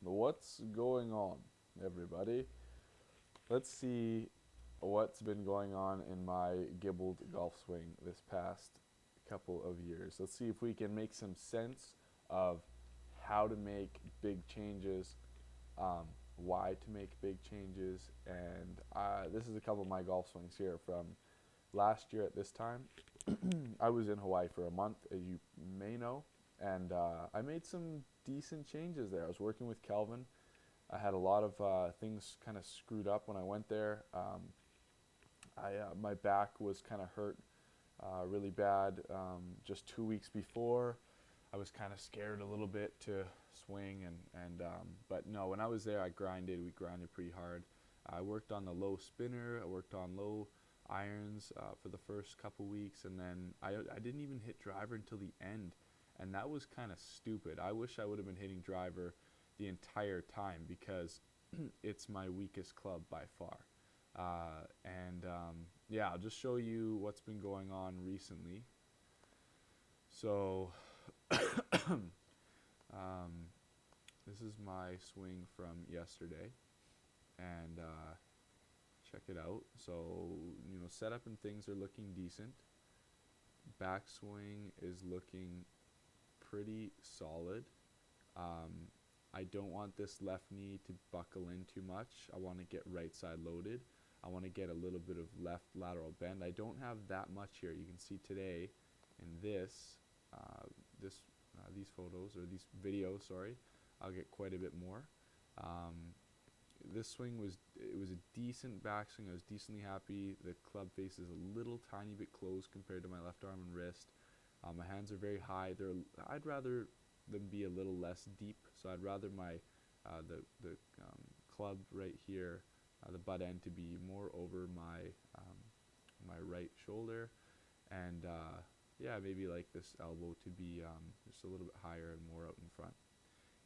What's going on, everybody? Let's see what's been going on in my gibbled golf swing this past couple of years. Let's see if we can make some sense of how to make big changes, why to make big changes, and this is a couple of my golf swings here from last year at this time. I was in Hawaii for a month, as you may know, and I made some decent changes there. I was working with Kelvin. I had a lot of things kind of screwed up when I went there. My back was kind of hurt really bad just 2 weeks before. I was kind of scared a little bit to swing, but no, when I was there, we grinded pretty hard. I worked on the low spinner. I worked on low irons for the first couple weeks, and then I didn't even hit driver until the end, and that was kind of stupid. I wish I would have been hitting driver the entire time because it's my weakest club by far. Yeah, I'll just show you what's been going on recently. So this is my swing from yesterday, and check it out. So, setup and things are looking decent. Backswing is looking pretty solid. I don't want this left knee to buckle in too much. I want to get right side loaded. I want to get a little bit of left lateral bend. I don't have that much here. You can see today in these photos, or these videos, sorry, I'll get quite a bit more. This swing was a decent backswing. I was decently happy. The club face is a little tiny bit closed compared to my left arm and wrist. My hands are very high. I'd rather them be a little less deep, so I'd rather my the club right here, the butt end, to be more over my my right shoulder, and yeah, maybe like this elbow to be just a little bit higher and more out in front.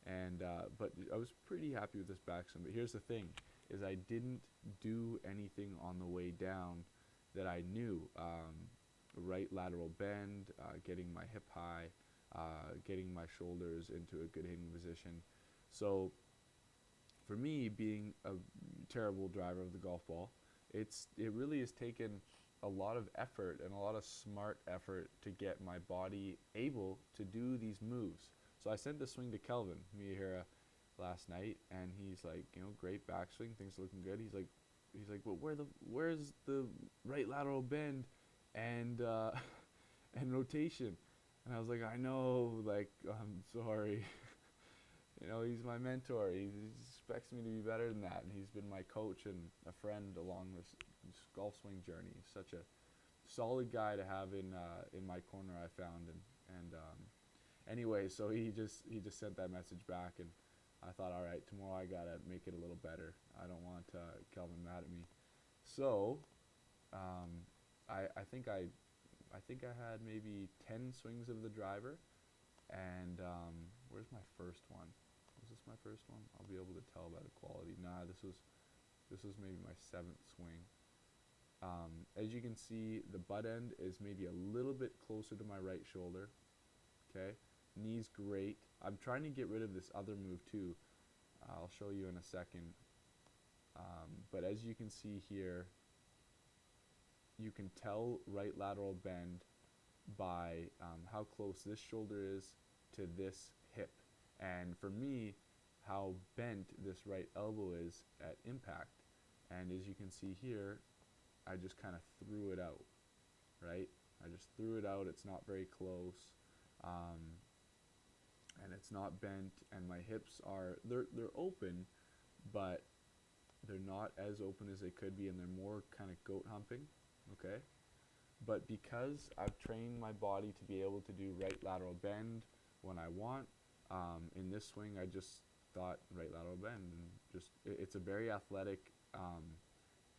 And but I was pretty happy with this backswing. But here's the thing: is I didn't do anything on the way down that I knew. Right lateral bend, getting my hip high, getting my shoulders into a good hitting position. So for me, being a terrible driver of the golf ball, it really has taken a lot of effort and a lot of smart effort to get my body able to do these moves. So I sent the swing to Kelvin Miyahira last night, and he's like, great backswing, things are looking good. He's like, but where's the right lateral bend and and rotation? And I was like, I know, like, I'm sorry. He's my mentor. He expects me to be better than that, and he's been my coach and a friend along this golf swing journey. He's such a solid guy to have in my corner, I found. And anyway, so he just sent that message back, and I thought, all right, tomorrow I gotta make it a little better. I don't want Kelvin mad at me. So I think I had maybe 10 swings of the driver, and where's my first one? Was this my first one? I'll be able to tell by the quality. Nah, this was maybe my 7th swing. As you can see, the butt end is maybe a little bit closer to my right shoulder. Okay, knee's great. I'm trying to get rid of this other move too. I'll show you in a second. But as you can see here, you can tell right lateral bend by how close this shoulder is to this hip, and for me, how bent this right elbow is at impact. And as you can see here, I just kind of threw it out, right? I just threw it out. It's not very close, and it's not bent, and my hips they're open, but they're not as open as they could be, and they're more kind of goat humping, okay? But because I've trained my body to be able to do right lateral bend when I want, in this swing I just thought right lateral bend, and it's a very athletic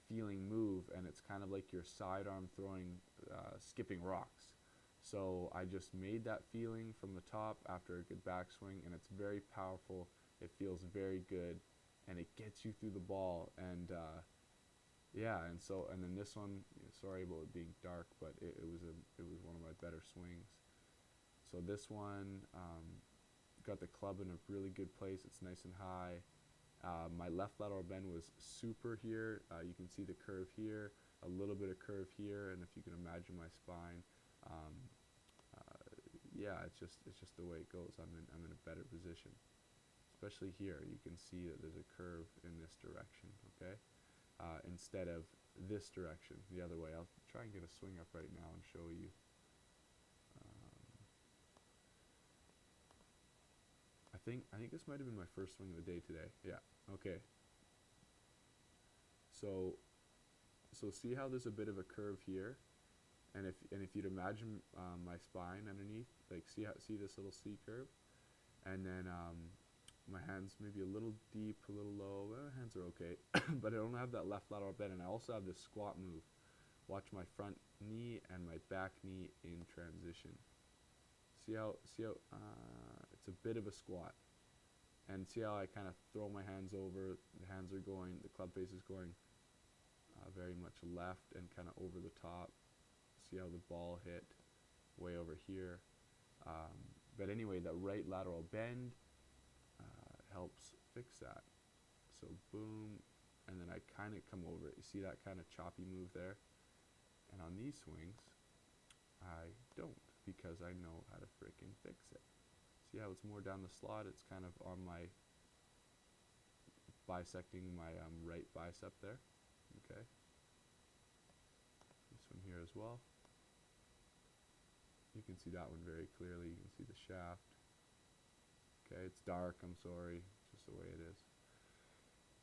feeling move, and it's kind of like your sidearm throwing, skipping rocks. So I just made that feeling from the top after a good backswing, and it's very powerful. It feels very good, and it gets you through the ball. And yeah, and then this one, sorry about it being dark, but it was one of my better swings. So this one, got the club in a really good place. It's nice and high. My left lateral bend was super here. You can see the curve here, a little bit of curve here, and if you can imagine my spine, um, yeah, it's just the way it goes. I'm in a better position, especially here. You can see that there's a curve in this direction. Okay, instead of this direction, the other way. I'll try and get a swing up right now and show you. I think this might have been my first swing of the day today. Yeah. Okay. So see how there's a bit of a curve here, and if you'd imagine my spine underneath, like see this little C curve, and then my hands maybe a little deep, a little low. Well, my hands are okay, but I don't have that left lateral bend, and I also have this squat move. Watch my front knee and my back knee in transition. See how it's a bit of a squat, and see how I kind of throw my hands over. The hands are going, the club face is going very much left and kind of over the top. See how the ball hit way over here. But anyway, the right lateral bend helps fix that. So boom, and then I kind of come over it. You see that kind of choppy move there? And on these swings, I don't, because I know how to frickin' fix it. See how it's more down the slot? It's kind of on my bisecting my right bicep there. Okay. This one here as well. You can see that one very clearly. You can see the shaft. Okay, it's dark, I'm sorry. It's just the way it is.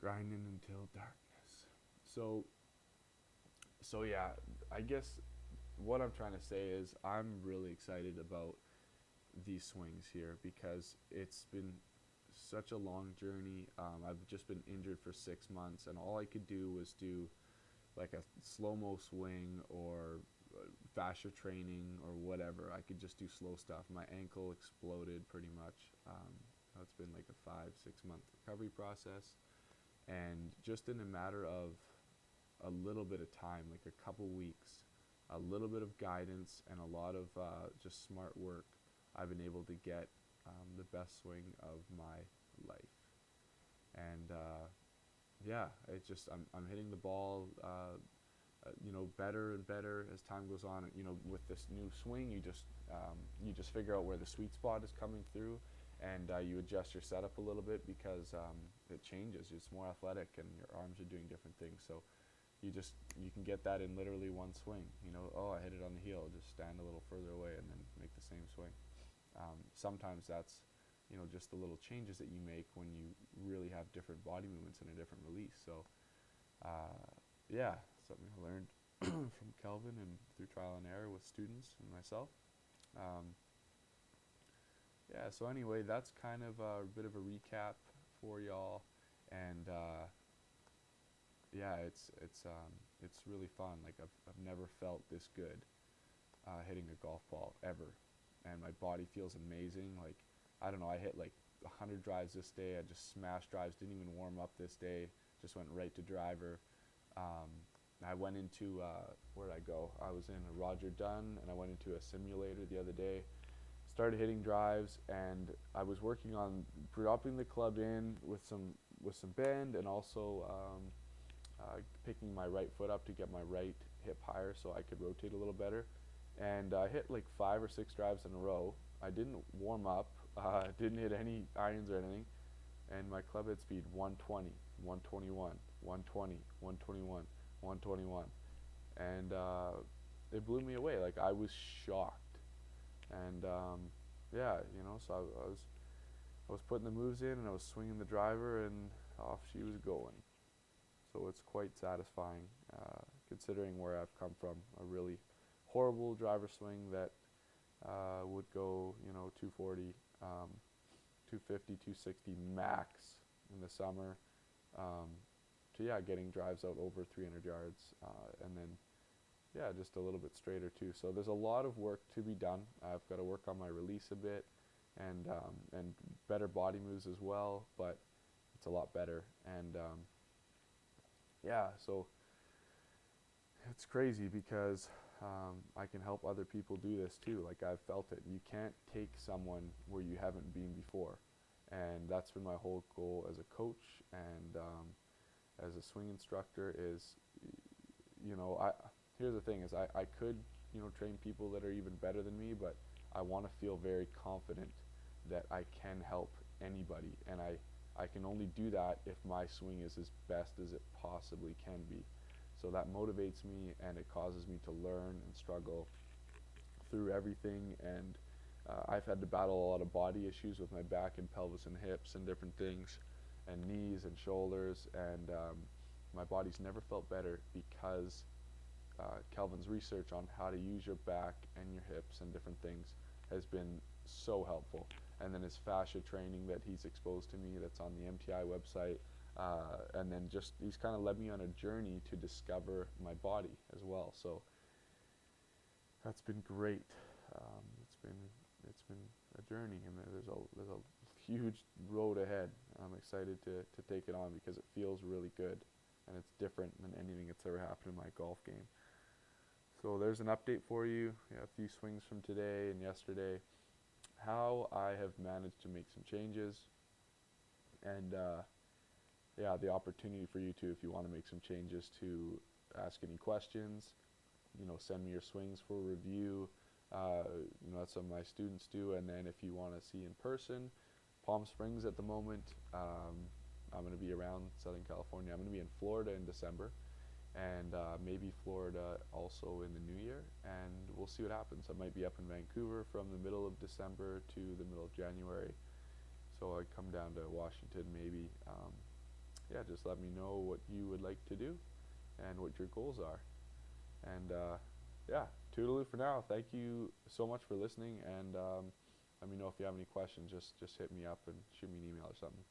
Grinding until darkness. So yeah, I guess what I'm trying to say is I'm really excited about these swings here because it's been such a long journey. I've just been injured for 6 months, and all I could do was do like a slow-mo swing or fascia training or whatever. I could just do slow stuff. My ankle exploded pretty much. It's been like a 5-6 month recovery process, and just in a matter of a little bit of time, like a couple weeks, a little bit of guidance and a lot of just smart work, I've been able to get the best swing of my life. And yeah, it's just I'm hitting the ball better and better as time goes on. With this new swing, you just figure out where the sweet spot is coming through, and you adjust your setup a little bit because it changes. It's more athletic, and your arms are doing different things. So you can get that in literally one swing. Oh, I hit it on the heel. Just stand a little further away and then make the same swing. Sometimes that's just the little changes that you make when you really have different body movements and a different release. So yeah, something I learned from Kelvin and through trial and error with students and myself. Yeah, so anyway, that's kind of a bit of a recap for y'all, and yeah, it's really fun. Like I've never felt this good hitting a golf ball ever, and my body feels amazing. Like I don't know, I hit like 100 drives this day. I just smashed drives, didn't even warm up this day, just went right to driver. I went into, where did I go? I was in a Roger Dunn, and I went into a simulator the other day, started hitting drives, and I was working on dropping the club in with some bend, and also picking my right foot up to get my right hip higher so I could rotate a little better. And I hit like 5 or 6 drives in a row. I didn't warm up, didn't hit any irons or anything, and my club head speed 120, 121, 120, 121, 121, and it blew me away. Like I was shocked, and yeah, so I was putting the moves in, and I was swinging the driver, and off she was going. So it's quite satisfying, considering where I've come from. A really horrible driver swing that would go 240, 250, 260 max in the summer, to yeah, getting drives out over 300 yards, and then yeah, just a little bit straighter too. So there's a lot of work to be done. I've got to work on my release a bit, and better body moves as well, but it's a lot better. And yeah, so it's crazy because I can help other people do this too. Like, I've felt it. You can't take someone where you haven't been before. And that's been my whole goal as a coach and as a swing instructor is, here's the thing is I could, train people that are even better than me, but I want to feel very confident that I can help anybody. And I can only do that if my swing is as best as it possibly can be. So that motivates me, and it causes me to learn and struggle through everything. And I've had to battle a lot of body issues with my back and pelvis and hips and different things, and knees and shoulders. And my body's never felt better because Kelvin's research on how to use your back and your hips and different things has been so helpful. And then his fascia training that he's exposed to me, that's on the MTI website. And then just he's kind of led me on a journey to discover my body as well. So that's been great. It's been a journey, and there's a huge road ahead. I'm excited to take it on because it feels really good, and it's different than anything that's ever happened in my golf game. So there's an update for you. A few swings from today and yesterday. How I have managed to make some changes, and the opportunity for you to, if you want to make some changes, to ask any questions. Send me your swings for review. That's what my students do. And then if you want to see in person, Palm Springs at the moment. I'm going to be around Southern California. I'm going to be in Florida in December, and maybe Florida also in the new year, and we'll see what happens. I might be up in Vancouver from the middle of December to the middle of January, so I'd come down to Washington maybe. Just let me know what you would like to do and what your goals are. And toodaloo for now. Thank you so much for listening, and let me know if you have any questions. Just hit me up and shoot me an email or something.